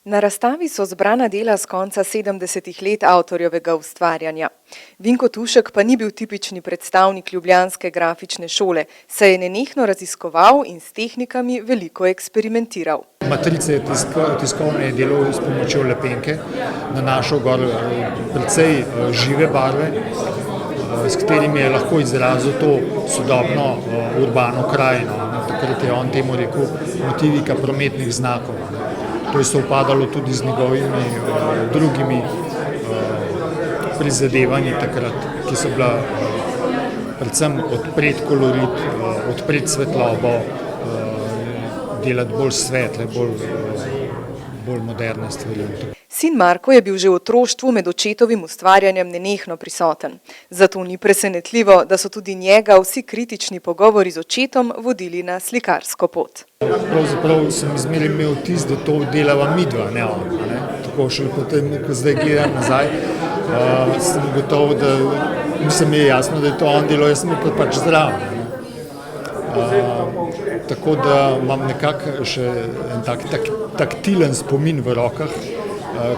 Na razstavi so zbrana dela z konca 70. let avtorjevega ustvarjanja. Vinko Tušek pa ni bil tipični predstavnik ljubljanske grafične šole, saj je nenehno raziskoval in s tehnikami veliko eksperimentiral. Matrice tiskovne je delal s pomočjo lepenke, nanašal gor precej žive barve, s katerimi je lahko izrazil to sodobno urbano krajino. Takrat je on temu rekel motivika prometnih znakov. To je sovpadalo tudi z njegovimi drugimi prizadevanji takrat, ki so bila predvsem odpreti kolorit, odpreti svetlobo, delati bolj svetle, bolj moderne stvari. Sin Marko je bil že v otroštvu med očetovim ustvarjanjem nenehno prisoten. Zato ni presenetljivo, da so tudi njega vsi kritični pogovori z očetom vodili na slikarsko pot. Pravzaprav sem zmeraj imel vtis, da to delava midva, ne on. Tako šele potem, ko zdaj gledam nazaj, sem gotov, da mislim je jasno, da je to on delo, jaz sem bil pač zdrav. Tako da imam nekako še en tak taktilen spomin v rokah,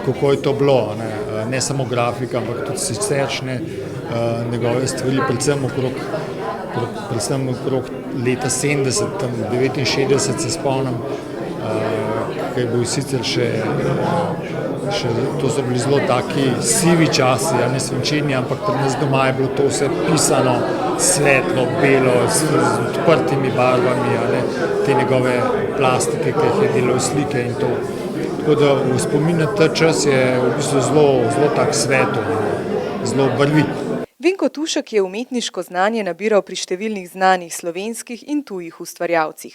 kako je to bilo, ne samo grafika, ampak tudi siceršnje njegove stvari, predvsem okrog leta 70, tam 69 se spomnim, ki je bil sicer še to so bili zelo taki sivi časi, ne svinčeni, ampak pri nas doma je bilo to vse pisano, svetlo, belo, z odprtimi barvami, te njegove plastike, ki jih je delal slike in to. Tako da v spomin na ta čas je v bistvu zelo tak svetel, zelo barvit. Vinko Tušek je umetniško znanje nabiral pri številnih znanih slovenskih in tujih ustvarjalcih.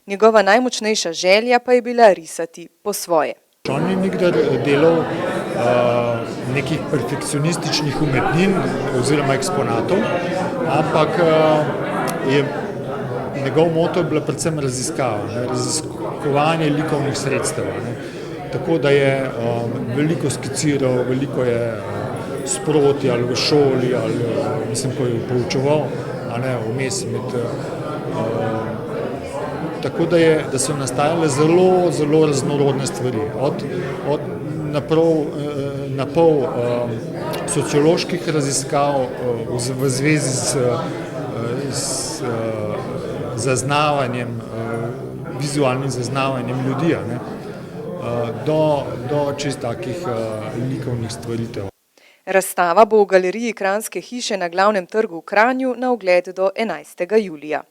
Njegova najmočnejša želja pa je bila risati po svoje. On ni nikdar delal nekih perfekcionističnih umetnin oziroma eksponatov, ampak njegov moto je bila predvsem raziskava, raziskovanje likovnih sredstev. Tako da je veliko skiciral, veliko je sproti ali v šoli, ali mislim, ko je poučeval, vmes med. Tako da so nastajale zelo raznorodne stvari, od napol socioloških raziskav v zvezi z zaznavanjem, vizualnim zaznavanjem ljudi, do čist takih likovnih stvaritev. Razstava bo v galeriji Kranjske hiše na Glavnem trgu v Kranju na ogled do 11. julija.